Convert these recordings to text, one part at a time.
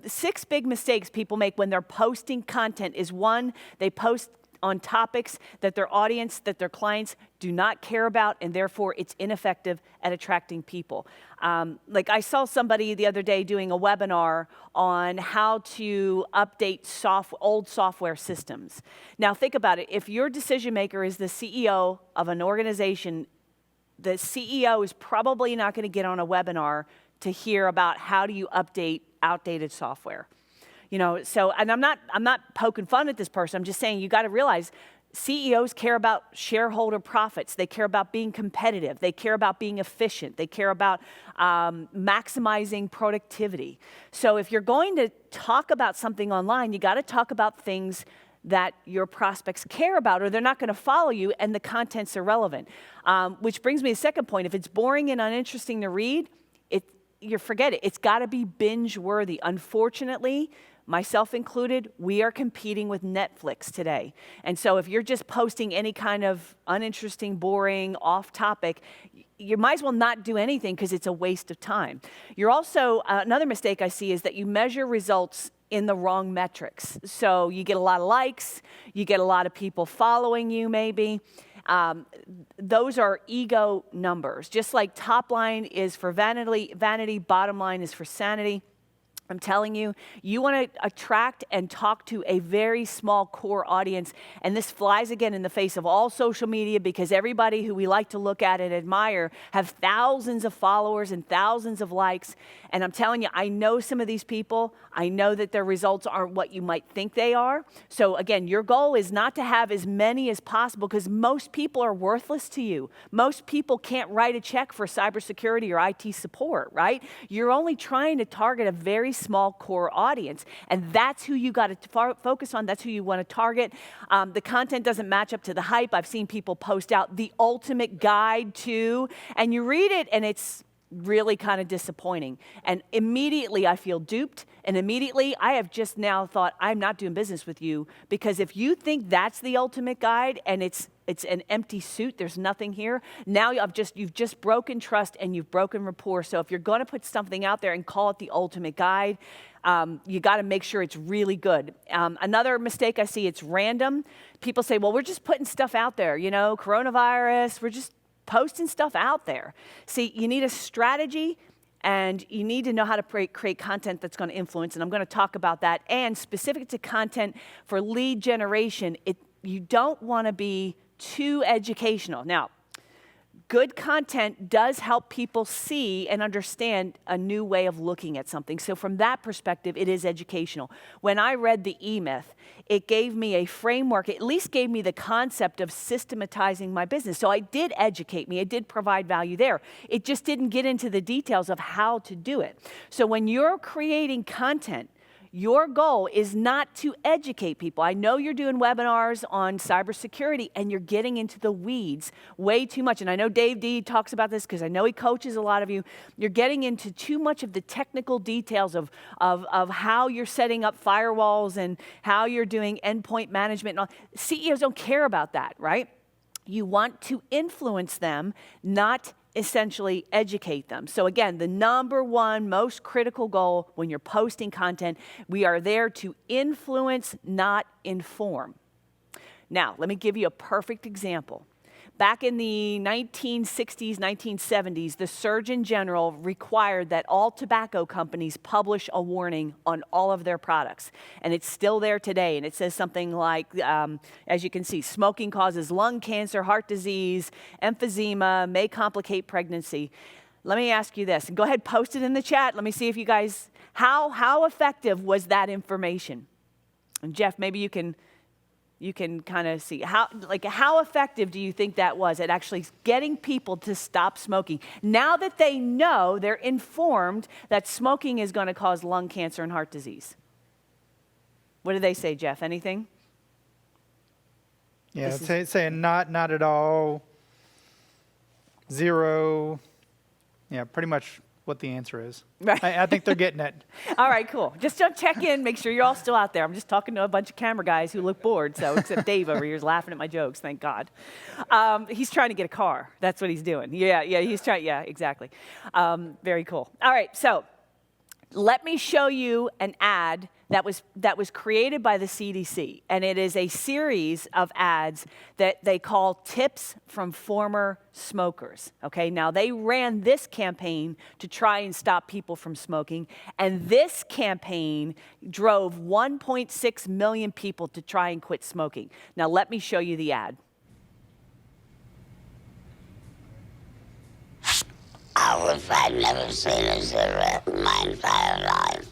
6 big mistakes people make when they're posting content is, one, they post on topics that their audience, that their clients do not care about, and therefore it's ineffective at attracting people. Like I saw somebody the other day doing a webinar on how to update old software systems. Now think about it. If your decision maker is the CEO of an organization, the CEO is probably not going to get on a webinar to hear about how do you update outdated software. You know, so, and I'm not poking fun at this person. I'm just saying you got to realize CEOs care about shareholder profits. They care about being competitive. They care about being efficient. They care about maximizing productivity. So if you're going to talk about something online, you got to talk about things that your prospects care about, or they're not going to follow you and the content's irrelevant. Which brings me to the second point. If it's boring and uninteresting to read, you forget it. It's got to be binge-worthy. Unfortunately, myself included, we are competing with Netflix today. And so if you're just posting any kind of uninteresting, boring, off-topic, you might as well not do anything because it's a waste of time. You're also, another mistake I see is that you measure results in the wrong metrics. So you get a lot of likes, you get a lot of people following you maybe. Those are ego numbers. Just like top line is for vanity, bottom line is for sanity. I'm telling you, you want to attract and talk to a very small core audience. And this flies again in the face of all social media because everybody who we like to look at and admire have thousands of followers and thousands of likes. And I'm telling you, I know some of these people. I know that their results aren't what you might think they are. So again, your goal is not to have as many as possible because most people are worthless to you. Most people can't write a check for cybersecurity or IT support, right? You're only trying to target a very small core audience, and that's who you got to focus on. That's who you want to target. The content doesn't match up to the hype. I've seen people post out the ultimate guide to, and you read it, and it's really kind of disappointing. And immediately I feel duped, and immediately I have just now thought, I'm not doing business with you, because if you think that's the ultimate guide and it's an empty suit, there's nothing here, now you've just broken trust and you've broken rapport. So if you're going to put something out there and call it the ultimate guide, you got to make sure it's really good. Another mistake I see, it's random. People say, well, we're just putting stuff out there, you know, coronavirus, we're just posting stuff out there. See, you need a strategy and you need to know how to create content that's going to influence, and I'm going to talk about that. And specific to content for lead generation, you don't want to be too educational. Now, good content does help people see and understand a new way of looking at something. So from that perspective, it is educational. When I read the E-Myth, it gave me a framework, it at least gave me the concept of systematizing my business. So it did educate me, it did provide value there. It just didn't get into the details of how to do it. So when you're creating content, your goal is not to educate people. I know you're doing webinars on cybersecurity and you're getting into the weeds way too much. And I know Dave D talks about this because I know he coaches a lot of you. You're getting into too much of the technical details of how you're setting up firewalls and how you're doing endpoint management. And all. CEOs don't care about that, right? You want to influence them, not essentially educate them. So again, the number one most critical goal when you're posting content, we are there to influence, not inform. Now, let me give you a perfect example. Back in the 1960s, 1970s, the Surgeon General required that all tobacco companies publish a warning on all of their products. And it's still there today. And it says something like, as you can see, smoking causes lung cancer, heart disease, emphysema, may complicate pregnancy. Let me ask you this, and go ahead, post it in the chat. Let me see if you guys, how effective was that information? And Jeff, maybe you can kind of see how effective do you think that was at actually getting people to stop smoking? Now that they know, they're informed that smoking is going to cause lung cancer and heart disease. What do they say, Jeff? Anything? Yeah, saying not at all, zero. Yeah, pretty much what the answer is. Right. I think they're getting it. All right, cool. Just don't check in, make sure you're all still out there. I'm just talking to a bunch of camera guys who look bored, so except Dave over here is laughing at my jokes, thank God. He's trying to get a car. That's what he's doing. Yeah, he's trying, yeah, exactly. Very cool. All right, so Let me show you an ad that was created by the CDC, and it is a series of ads that they call Tips from Former Smokers. Okay, now they ran this campaign to try and stop people from smoking, and this campaign drove 1.6 million people to try and quit smoking. Now let me show you the ad. I wish I'd never seen a cigarette in my entire life.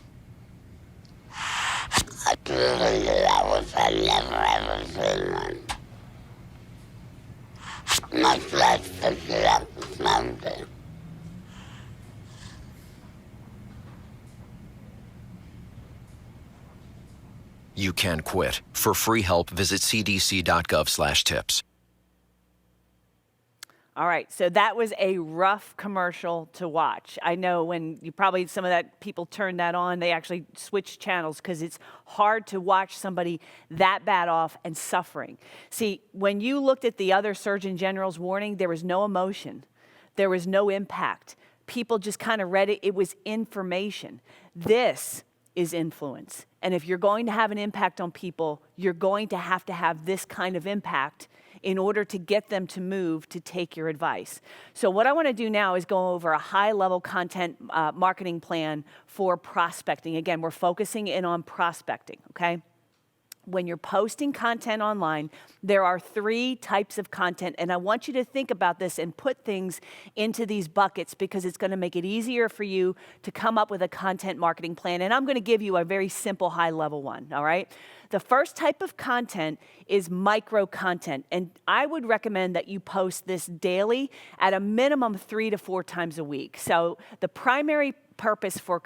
I truly did. I wish I'd never ever seen one. Much less pick it up and smoke it. You can quit. For free help, visit cdc.gov/tips. All right, so that was a rough commercial to watch. I know when you probably, some of that people turned that on, they actually switched channels because it's hard to watch somebody that bad off and suffering. See, when you looked at the other Surgeon General's warning, there was no emotion. There was no impact. People just kind of read it. It was information. This is influence. And if you're going to have an impact on people, you're going to have this kind of impact in order to get them to move to take your advice. So what I want to do now is go over a high-level content marketing plan for prospecting. Again, we're focusing in on prospecting, okay? When you're posting content online, there are 3 types of content, and I want you to think about this and put things into these buckets because it's going to make it easier for you to come up with a content marketing plan. And I'm going to give you a very simple high-level one, all right? The first type of content is micro content, and I would recommend that you post this daily at a minimum 3 to 4 times a week. So the primary purpose for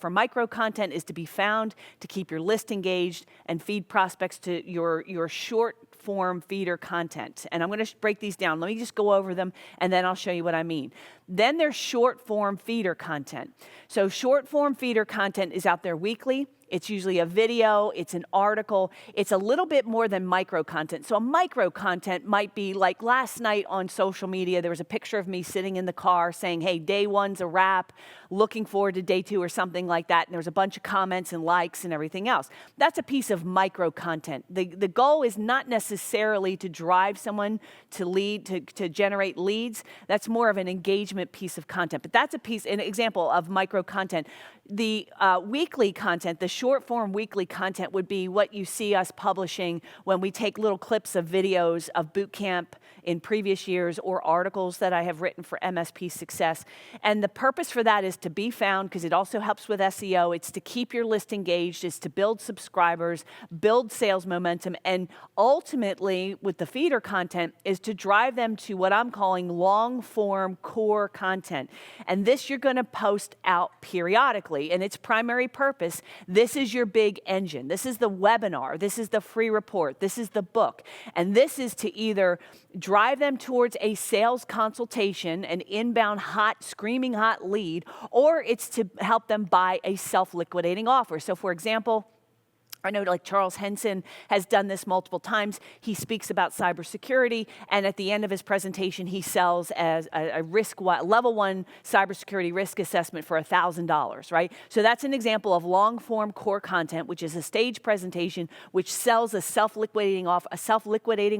micro content is to be found, to keep your list engaged, and feed prospects to your short form feeder content. And I'm going to break these down. Let me just go over them, and then I'll show you what I mean. Then there's short form feeder content. So short form feeder content is out there weekly. It's usually a video, it's an article, it's a little bit more than micro content. So a micro content might be like last night on social media, there was a picture of me sitting in the car saying, hey, day 1's a wrap, looking forward to day 2 or something like that. And there was a bunch of comments and likes and everything else. That's a piece of micro content. The goal is not necessarily to drive someone to generate leads. That's more of an engagement piece of content. But that's an example of micro content. The weekly content, the short form weekly content would be what you see us publishing when we take little clips of videos of boot camp in previous years or articles that I have written for MSP Success. And the purpose for that is to be found because it also helps with SEO. It's to keep your list engaged, it's to build subscribers, build sales momentum, and ultimately with the feeder content is to drive them to what I'm calling long form core content. And this you're going to post out periodically. And its primary purpose, this is your big engine. This is the webinar. This is the free report. This is the book. And this is to either drive them towards a sales consultation, an inbound hot, screaming hot lead, or it's to help them buy a self-liquidating offer. So for example, I know like Charles Henson has done this multiple times. He speaks about cybersecurity, and at the end of his presentation, he sells as a level 1 cybersecurity risk assessment for $1,000, right? So that's an example of long-form core content, which is a stage presentation, which sells a self-liquidating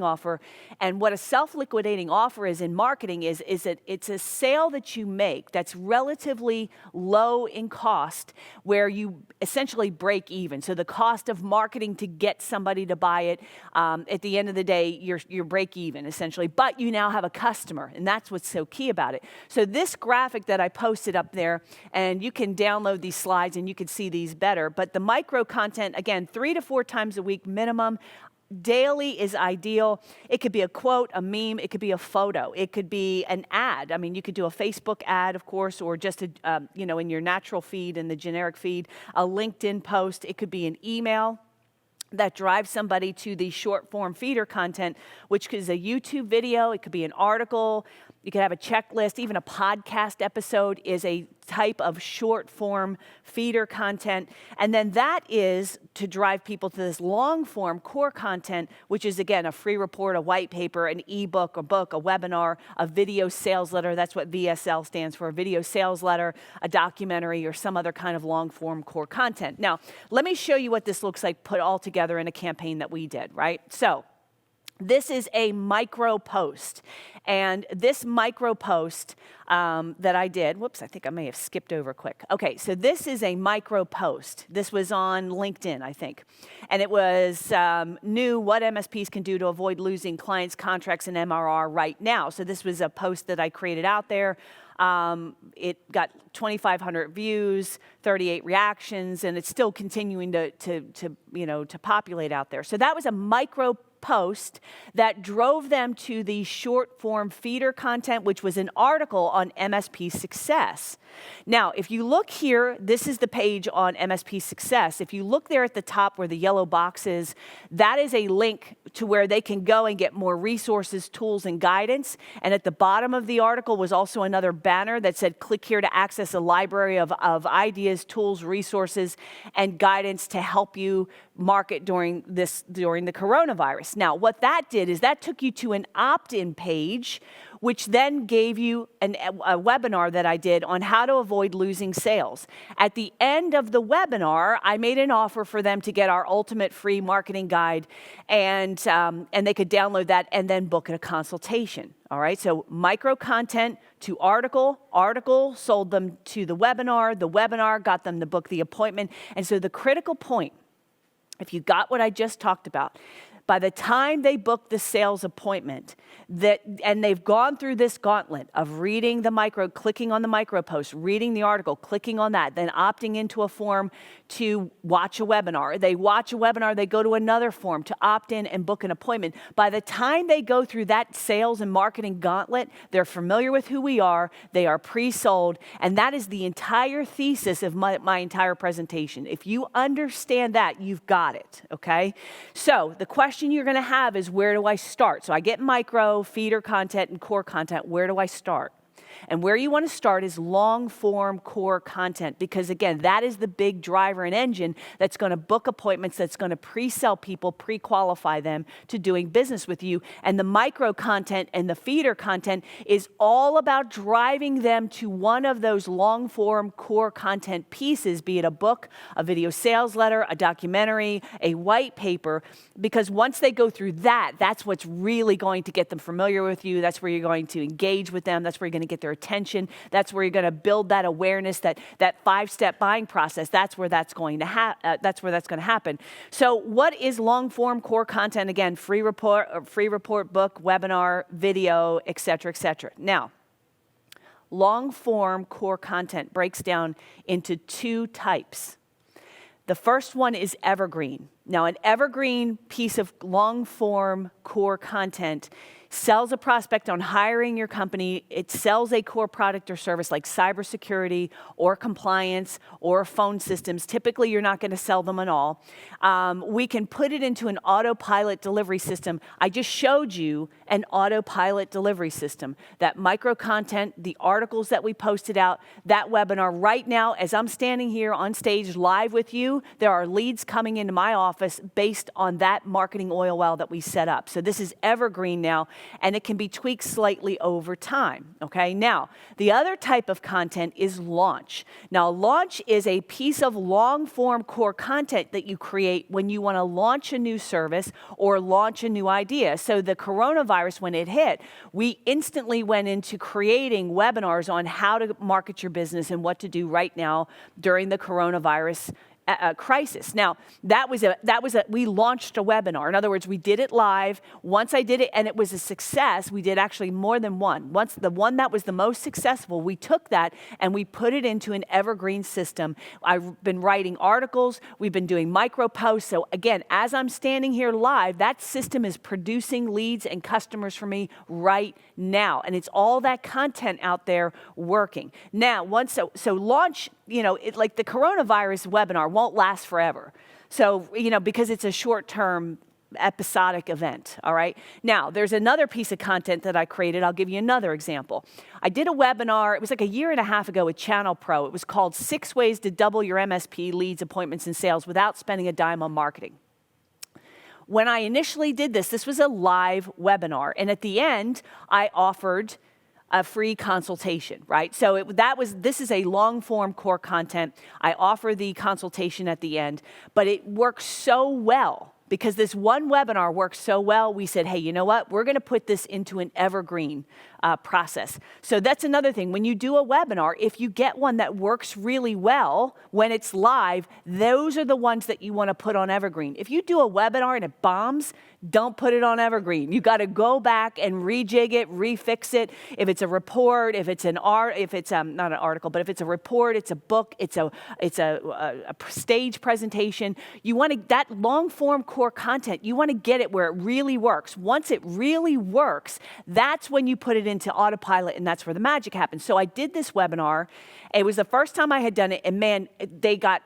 offer. And what a self-liquidating offer is in marketing is that it's a sale that you make that's relatively low in cost, where you essentially break even. So the cost of marketing to get somebody to buy it, at the end of the day, you're break even essentially, but you now have a customer, and that's what's so key about it. So this graphic that I posted up there, and you can download these slides and you can see these better, but the micro content, again, 3 to 4 times a week minimum. Daily is ideal. It could be a quote, a meme, it could be a photo, it could be an ad. I mean, you could do a Facebook ad, of course, or just in your natural feed, in the generic feed, a LinkedIn post. It could be an email that drives somebody to the short form feeder content, which is a YouTube video, it could be an article, you could have a checklist, even a podcast episode is a type of short form feeder content. And then that is to drive people to this long form core content, which is again a free report, a white paper, an ebook, a book, a webinar, a video sales letter. That's what VSL stands for, a video sales letter, a documentary, or some other kind of long form core content. Now, let me show you what this looks like put all together in a campaign that we did, right? So this is a micro post. And this micro post that I did, whoops, I think I may have skipped over quick. Okay, so this is a micro post. This was on LinkedIn, I think. And it was new what MSPs can do to avoid losing clients, contracts, and MRR right now. So this was a post that I created out there. It got 2,500 views, 38 reactions, and it's still continuing to populate out there. So that was a micro post that drove them to the short form feeder content, which was an article on MSP success. Now, if you look here, this is the page on MSP success. If you look there at the top where the yellow box is, that is a link to where they can go and get more resources, tools, and guidance. And at the bottom of the article was also another banner that said, click here to access a library of ideas, tools, resources, and guidance to help you market during the coronavirus. Now, what that did is that took you to an opt-in page, which then gave you a webinar that I did on how to avoid losing sales. At the end of the webinar, I made an offer for them to get our ultimate free marketing guide, and they could download that and then book a consultation. All right, so micro content to article sold them to the webinar got them to book the appointment. And so the critical point, if you got what I just talked about, by the time they book the sales appointment, and they've gone through this gauntlet of reading the micro, clicking on the micro post, reading the article, clicking on that, then opting into a form to watch a webinar. They watch a webinar, they go to another form to opt in and book an appointment. By the time they go through that sales and marketing gauntlet, they're familiar with who we are, they are pre-sold, and that is the entire thesis of my entire presentation. If you understand that, you've got it, okay? So the question you're going to have is, where do I start? So I get micro, feeder content, and core content. Where do I start? And where you want to start is long-form core content, because, again, that is the big driver and engine that's going to book appointments, that's going to pre-sell people, pre-qualify them to doing business with you. And the micro content and the feeder content is all about driving them to one of those long-form core content pieces, be it a book, a video sales letter, a documentary, a white paper, because once they go through that, that's what's really going to get them familiar with you. That's where you're going to engage with them. That's where you're going to get their attention. That's where you're going to build that awareness, that 5-step buying process. That's where that's going to happen. So what is long form core content? Again, free report, book, webinar, video, et cetera, et cetera. Now, long form core content breaks down into two types. The first one is evergreen. Now, an evergreen piece of long form core content sells a prospect on hiring your company. It sells a core product or service like cybersecurity or compliance or phone systems. Typically, you're not going to sell them at all. We can put it into an autopilot delivery system. I just showed you an autopilot delivery system. That micro content, the articles that we posted out, that webinar. Right now, as I'm standing here on stage live with you, there are leads coming into my office based on that marketing oil well that we set up. So this is evergreen now, and it can be tweaked slightly over time, okay? Now, the other type of content is launch. Now, launch is a piece of long-form core content that you create when you want to launch a new service or launch a new idea. So the coronavirus, when it hit, we instantly went into creating webinars on how to market your business and what to do right now during the coronavirus crisis. Now, we launched a webinar. In other words, we did it live. Once I did it and it was a success, we did actually more than one. Once the one that was the most successful, we took that and we put it into an evergreen system. I've been writing articles. We've been doing micro posts. So again, as I'm standing here live, that system is producing leads and customers for me right now. And it's all that content out there working. Now, so launch, like the coronavirus webinar won't last forever. So, because it's a short-term episodic event, all right? Now, there's another piece of content that I created. I'll give you another example. I did a webinar, it was like a year and a half ago with Channel Pro. It was called 6 Ways to Double Your MSP Leads, Appointments, and Sales Without Spending a Dime on Marketing. When I initially did this was a live webinar, and at the end, I offered a free consultation, right? So this is a long form core content. I offer the consultation at the end, but it works so well because this one webinar works so well, we said, hey, you know what? We're gonna put this into an evergreen process. So that's another thing. When you do a webinar, if you get one that works really well when it's live, those are the ones that you wanna put on evergreen. If you do a webinar and it bombs, don't put it on evergreen. You gotta go back and rejig it, refix it. If it's a report, if it's not an article, but if it's a report, it's a book, it's a stage presentation, you want that long form core content, you want to get it where it really works. Once it really works, that's when you put it into autopilot, and that's where the magic happens. So I did this webinar. It was the first time I had done it, and man, they got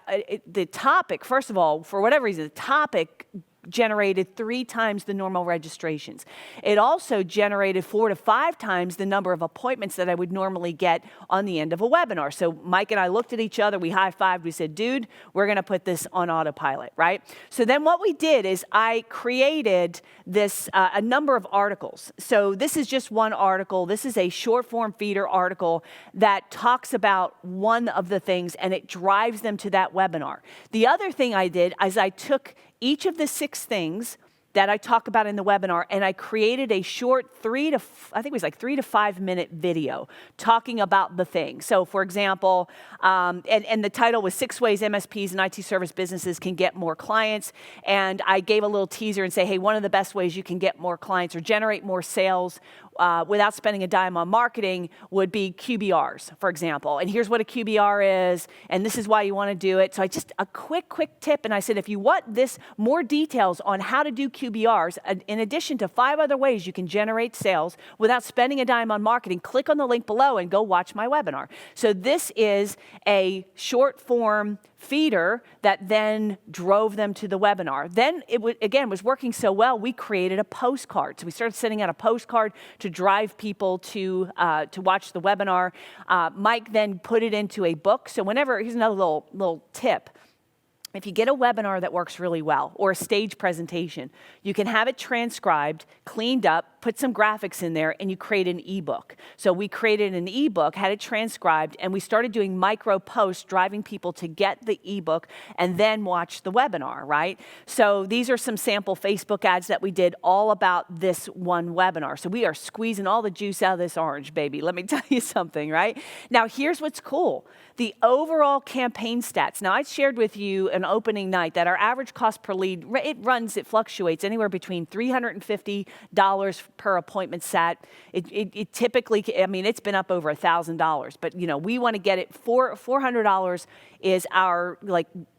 the topic, first of all, for whatever reason, the topic generated 3 times the normal registrations. It also generated 4 to 5 times the number of appointments that I would normally get on the end of a webinar. So Mike and I looked at each other, we high-fived, we said, dude, we're gonna put this on autopilot, right? So then what we did is I created this, a number of articles. So this is just one article. This is a short form feeder article that talks about one of the things and it drives them to that webinar. The other thing I did is I took each of the 6 things that I talk about in the webinar, and I created a short 3 to 5 minute video talking about the thing. So for example, and the title was 6 Ways MSPs and IT service businesses can get more clients. And I gave a little teaser and say, hey, one of the best ways you can get more clients or generate more sales without spending a dime on marketing would be QBRs, for example. And here's what a QBR is, and this is why you want to do it. So I just, a quick tip, and I said, if you want this, more details on how to do QBRs, in addition to 5 other ways you can generate sales without spending a dime on marketing, click on the link below and go watch my webinar. So this is a short form feeder that then drove them to the webinar. Then it was working so well, we created a postcard. So we started sending out a postcard to drive people to watch the webinar. Mike then put it into a book. So here's another little tip. If you get a webinar that works really well, or a stage presentation, you can have it transcribed, cleaned up, put some graphics in there, and you create an ebook. So we created an ebook, had it transcribed, and we started doing micro posts, driving people to get the ebook and then watch the webinar, right? So these are some sample Facebook ads that we did all about this one webinar. So we are squeezing all the juice out of this orange, baby. Let me tell you something, right? Now, here's what's cool. The overall campaign stats. Now, I shared with you an opening night that our average cost per lead, it fluctuates anywhere between $350 per appointment set. It typically, I mean, it's been up over $1,000, but we want to get it $400 is our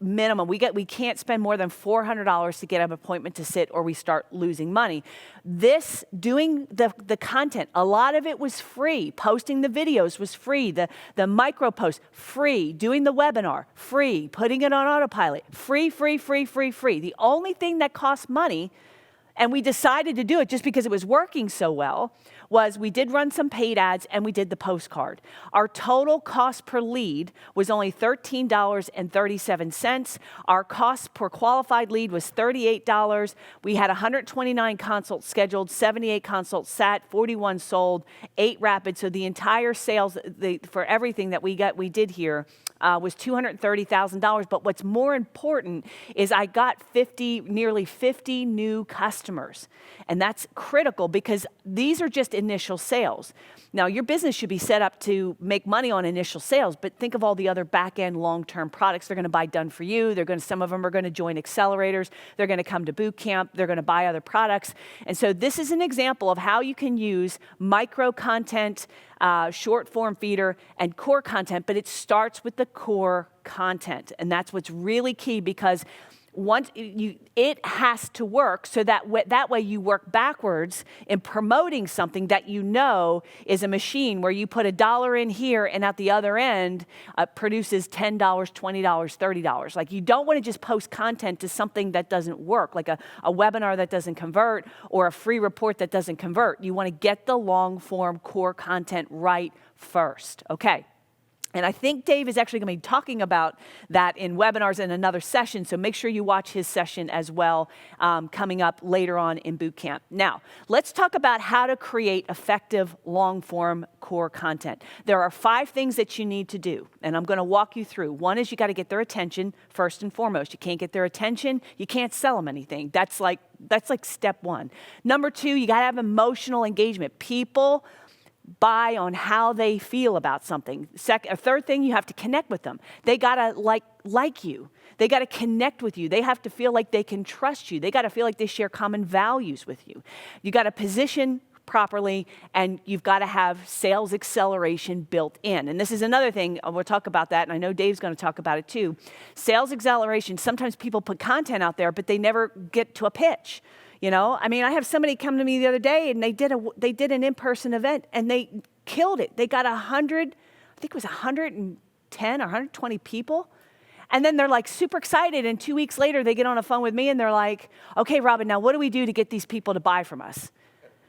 minimum. We can't spend more than $400 to get an appointment to sit, or we start losing money. This, doing the content, a lot of it was free. Posting the videos was free. The micro posts, free. Doing the webinar, free. Putting it on autopilot, free. The only thing that cost money, and we decided to do it just because it was working so well, was we did run some paid ads and we did the postcard. Our total cost per lead was only $13.37. Our cost per qualified lead was $38. We had 129 consults scheduled, 78 consults sat, 41 sold, 8 rapid. So the entire sales for everything that we did here was $230,000. But what's more important is I got nearly 50 new customers. And that's critical because these are just initial sales. Now, your business should be set up to make money on initial sales, but think of all the other back-end long-term products they're going to buy done for you. Some of them are going to join accelerators. They're going to come to boot camp. They're going to buy other products. And so this is an example of how you can use micro content, short form feeder, and core content, but it starts with the core content. And that's what's really key, because it has to work so that way you work backwards in promoting something that you know is a machine where you put $1 in here and at the other end produces $10, $20, $30. Like, you don't want to just post content to something that doesn't work, like a webinar that doesn't convert or a free report that doesn't convert. You want to get the long form core content right first. Okay. And I think Dave is actually going to be talking about that in webinars in another session, so make sure you watch his session as well coming up later on in boot camp. Now, let's talk about how to create effective long-form core content. There are 5 things that you need to do, and I'm going to walk you through. One is you got to get their attention first and foremost. You can't get their attention, you can't sell them anything. That's like step 1. Number 2, you got to have emotional engagement. People buy on how they feel about something. Third thing, you have to connect with them. They gotta like you. They gotta connect with you. They have to feel like they can trust you. They gotta feel like they share common values with you. You gotta position properly, and you've got to have sales acceleration built in. And this is another thing, we'll talk about that, and I know Dave's going to talk about it too. Sales acceleration, sometimes people put content out there, but they never get to a pitch. You know, I mean, I have somebody come to me the other day, and they did an in-person event, and they killed it. They got 100, I think it was 110 or 120 people. And then they're like super excited, and 2 weeks later, they get on a phone with me, and they're like, okay, Robin, now what do we do to get these people to buy from us?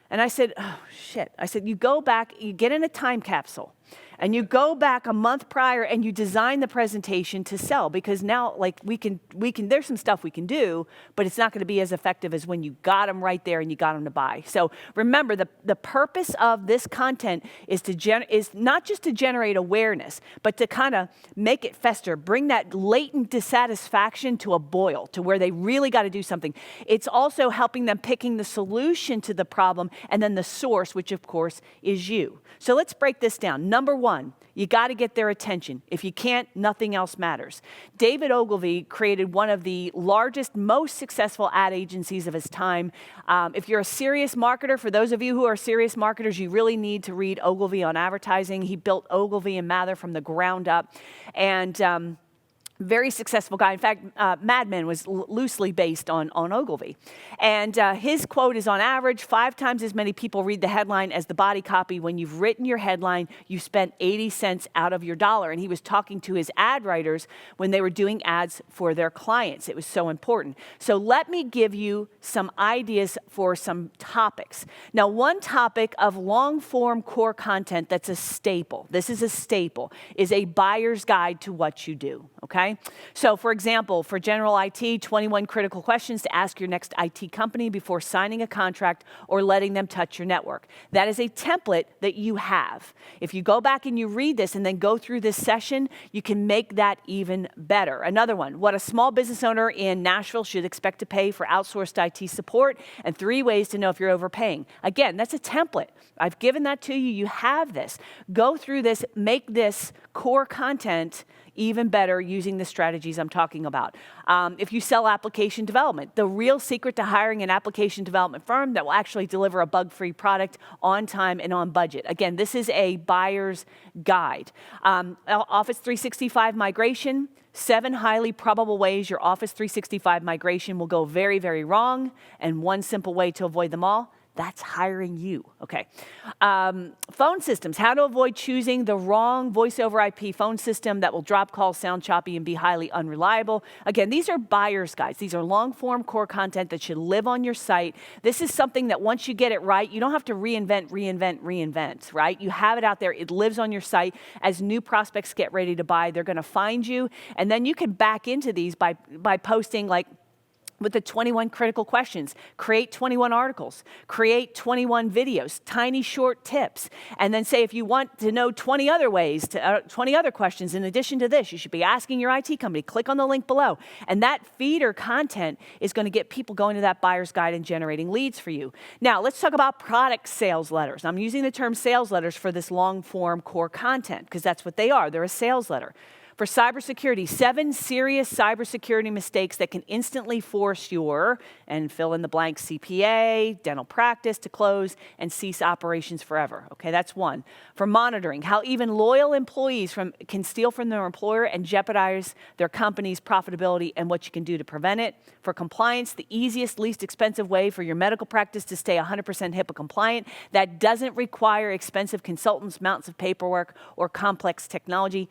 And I said, oh, shit. I said, you go back, you get in a time capsule, and you go back a month prior and you design the presentation to sell, because now, like, we can, there's some stuff we can do, but it's not going to be as effective as when you got them right there and you got them to buy. So remember, the purpose of this content is is not just to generate awareness, but to kind of make it fester, bring that latent dissatisfaction to a boil, to where they really got to do something. It's also helping them picking the solution to the problem, and then the source, which of course is you. So let's break this down. Number 1, you got to get their attention. If you can't, nothing else matters. David Ogilvy created one of the largest, most successful ad agencies of his time. If you're a serious marketer, for those of you who are serious marketers, you really need to read Ogilvy on advertising. He built Ogilvy and Mather from the ground up. And very successful guy. In fact, Mad Men was loosely based on Ogilvy. And his quote is, on average, 5 times as many people read the headline as the body copy. When you've written your headline, you spent 80 cents out of your dollar. And he was talking to his ad writers when they were doing ads for their clients. It was so important. So let me give you some ideas for some topics. Now, one topic of long-form core content that's a staple, this is a staple, is a buyer's guide to what you do, okay? So, for example, for general IT, 21 critical questions to ask your next IT company before signing a contract or letting them touch your network. That is a template that you have. If you go back and you read this and then go through this session, you can make that even better. Another one, what a small business owner in Nashville should expect to pay for outsourced IT support, and 3 ways to know if you're overpaying. Again, that's a template. I've given that to you. You have this. Go through this, make this core content even better using the strategies I'm talking about. If you sell application development, the real secret to hiring an application development firm that will actually deliver a bug-free product on time and on budget. Again, this is a buyer's guide. Office 365 migration, 7 highly probable ways your Office 365 migration will go very, very wrong, and 1 simple way to avoid them all. That's hiring you, okay. Phone systems, how to avoid choosing the wrong voice over IP phone system that will drop calls, sound choppy, and be highly unreliable. Again, these are buyer's guides. These are long-form core content that should live on your site. This is something that once you get it right, you don't have to reinvent, right? You have it out there. It lives on your site. As new prospects get ready to buy, they're going to find you, and then you can back into these by posting, like, with the 21 critical questions, create 21 articles, create 21 videos, tiny short tips, and then say, if you want to know 20 other ways, 20 other questions in addition to this, you should be asking your IT company. Click on the link below. And that feeder content is going to get people going to that buyer's guide and generating leads for you. Now, let's talk about product sales letters. I'm using the term sales letters for this long-form core content because that's what they are. They're a sales letter. For cybersecurity, 7 serious cybersecurity mistakes that can instantly force your, and fill in the blank, CPA, dental practice to close and cease operations forever. Okay, that's 1. For monitoring, how even loyal employees can steal from their employer and jeopardize their company's profitability and what you can do to prevent it. For compliance, the easiest, least expensive way for your medical practice to stay 100% HIPAA compliant that doesn't require expensive consultants, mountains of paperwork, or complex technology.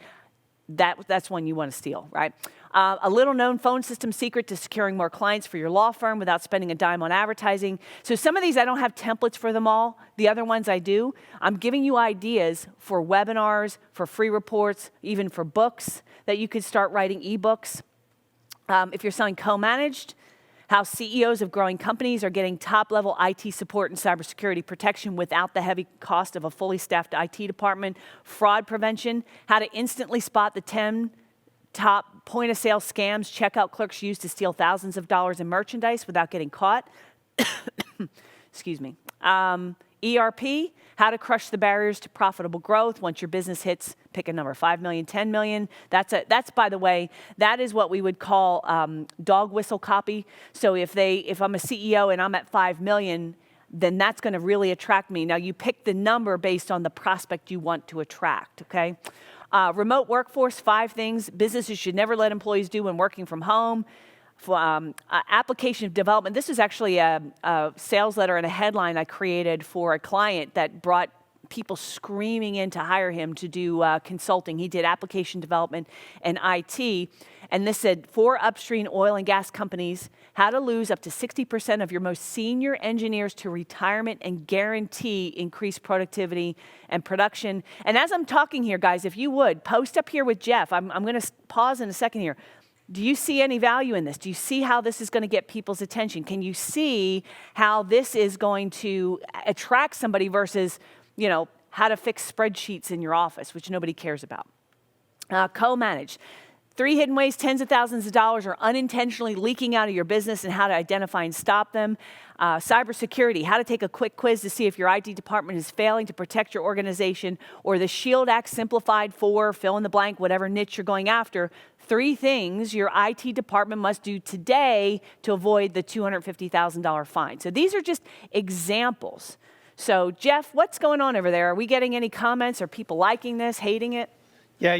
That's one you want to steal, right? A little known phone system secret to securing more clients for your law firm without spending a dime on advertising. So some of these, I don't have templates for them all. The other ones I do. I'm giving you ideas for webinars, for free reports, even for books that you could start writing ebooks. If you're selling co-managed, how CEOs of growing companies are getting top-level IT support and cybersecurity protection without the heavy cost of a fully staffed IT department. Fraud prevention, how to instantly spot the 10 top point-of-sale scams checkout clerks use to steal thousands of dollars in merchandise without getting caught. Excuse me. ERP, how to crush the barriers to profitable growth once your business hits, pick a number, 5 million, 10 million. That's by the way, that is what we would call dog whistle copy. So if I'm a CEO and I'm at 5 million, then that's going to really attract me. Now you pick the number based on the prospect you want to attract, okay? Remote workforce, 5 things businesses should never let employees do when working from home. Application development. This is actually a sales letter and a headline I created for a client that brought people screaming in to hire him to do consulting. He did application development and IT. And this said, for upstream oil and gas companies, how to lose up to 60% of your most senior engineers to retirement and guarantee increased productivity and production. And as I'm talking here, guys, if you would, post up here with Jeff. I'm going to pause in a second here. Do you see any value in this? Do you see how this is going to get people's attention? Can you see how this is going to attract somebody versus, how to fix spreadsheets in your office, which nobody cares about? Co-manage. 3 hidden ways tens of thousands of dollars are unintentionally leaking out of your business and how to identify and stop them. Cybersecurity, how to take a quick quiz to see if your IT department is failing to protect your organization, or the SHIELD Act simplified for, fill in the blank, whatever niche you're going after. 3 things your IT department must do today to avoid the $250,000 fine. So these are just examples. So Jeff, what's going on over there? Are we getting any comments? Are people liking this, hating it? Yeah,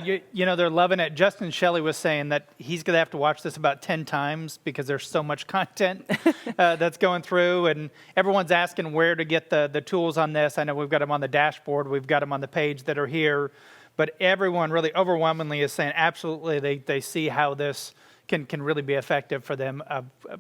they're loving it. Justin Shelley was saying that he's going to have to watch this about 10 times because there's so much content that's going through, and everyone's asking where to get the tools on this. I know we've got them on the dashboard. We've got them on the page that are here. But everyone really overwhelmingly is saying absolutely they see how this can really be effective for them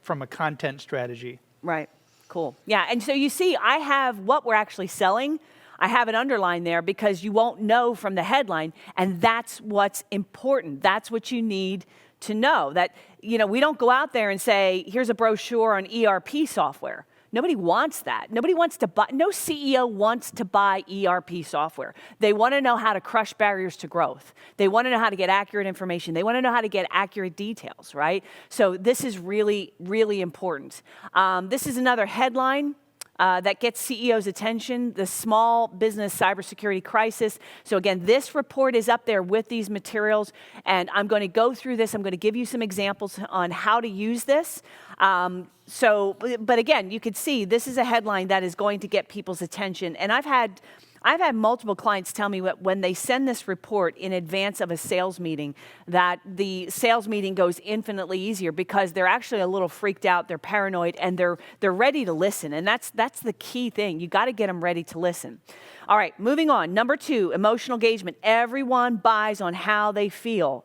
from a content strategy. Right. Cool. Yeah, and so you see I have what we're actually selling. I have it underlined there because you won't know from the headline, and that's what's important. That's what you need to know. That, we don't go out there and say, here's a brochure on ERP software. Nobody wants that. Nobody wants to buy, no CEO wants to buy ERP software. They want to know how to crush barriers to growth. They want to know how to get accurate information. They want to know how to get accurate details, right? So this is really, really important. This is another headline that gets CEOs' attention, the small business cybersecurity crisis. So again, this report is up there with these materials, and I'm going to go through this. I'm going to give you some examples on how to use this. But again, you could see this is a headline that is going to get people's attention. And I've had multiple clients tell me when they send this report in advance of a sales meeting, that the sales meeting goes infinitely easier because they're actually a little freaked out, they're paranoid, and they're ready to listen. And that's the key thing. You got to get them ready to listen. All right, moving on. Number 2, emotional engagement. Everyone buys on how they feel.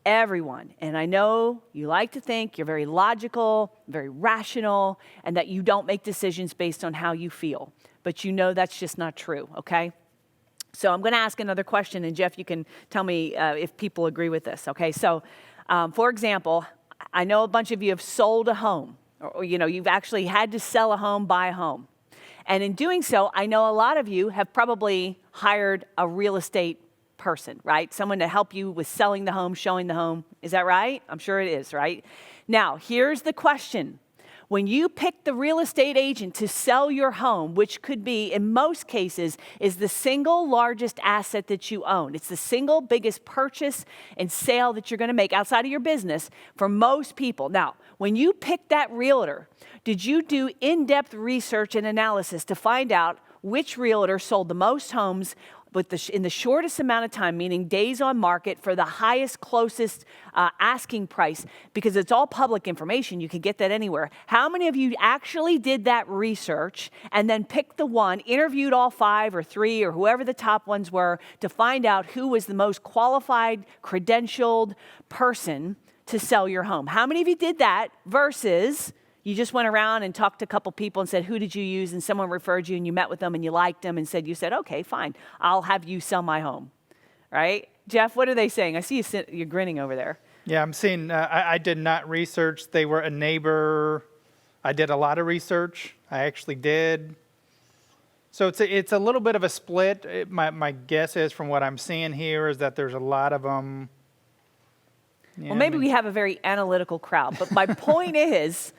Everyone. And I know you like to think you're very logical, very rational, and that you don't make decisions based on how you feel. But that's just not true, okay? So I'm going to ask another question, and Jeff, you can tell me if people agree with this, okay? So, for example, I know a bunch of you have sold a home, or you've actually had to sell a home, buy a home. And in doing so, I know a lot of you have probably hired a real estate person, right? Someone to help you with selling the home, showing the home. Is that right? I'm sure it is, right? Now, here's the question. When you pick the real estate agent to sell your home, which could be, in most cases, is the single largest asset that you own. It's the single biggest purchase and sale that you're going to make outside of your business for most people. Now, when you pick that realtor, did you do in-depth research and analysis to find out which realtor sold the most homes in the shortest amount of time, meaning days on market, for the highest, closest asking price? Because it's all public information. You can get that anywhere. How many of you actually did that research and then picked the one, interviewed all 5 or 3 or whoever the top ones were to find out who was the most qualified, credentialed person to sell your home? How many of you did that versus you just went around and talked to a couple people and said, who did you use? And someone referred you and you met with them and you liked them and you said, okay, fine, I'll have you sell my home, right? Jeff, what are they saying? I see you're grinning over there. Yeah, I'm seeing, I did not research. They were a neighbor. I did a lot of research. I actually did. So it's a little bit of a split. My guess is, from what I'm seeing here, is that there's a lot of them. Yeah, well, maybe we have a very analytical crowd, but my point is,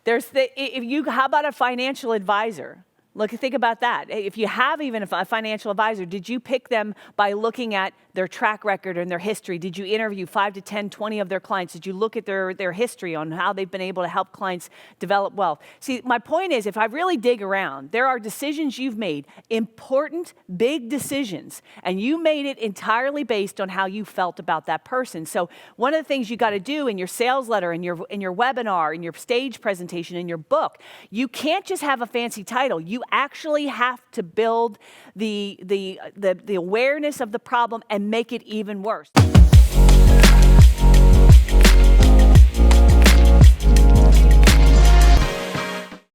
how about a financial advisor? Think about that. If you have even a financial advisor, did you pick them by looking at their track record and their history? Did you interview 5 to 10, 20 of their clients? Did you look at their history on how they've been able to help clients develop wealth? See, my point is, if I really dig around, there are decisions you've made, important, big decisions, and you made it entirely based on how you felt about that person. So one of the things you got to do in your sales letter, in your webinar, in your stage presentation, in your book, you can't just have a fancy title. You actually have to build the awareness of the problem and make it even worse.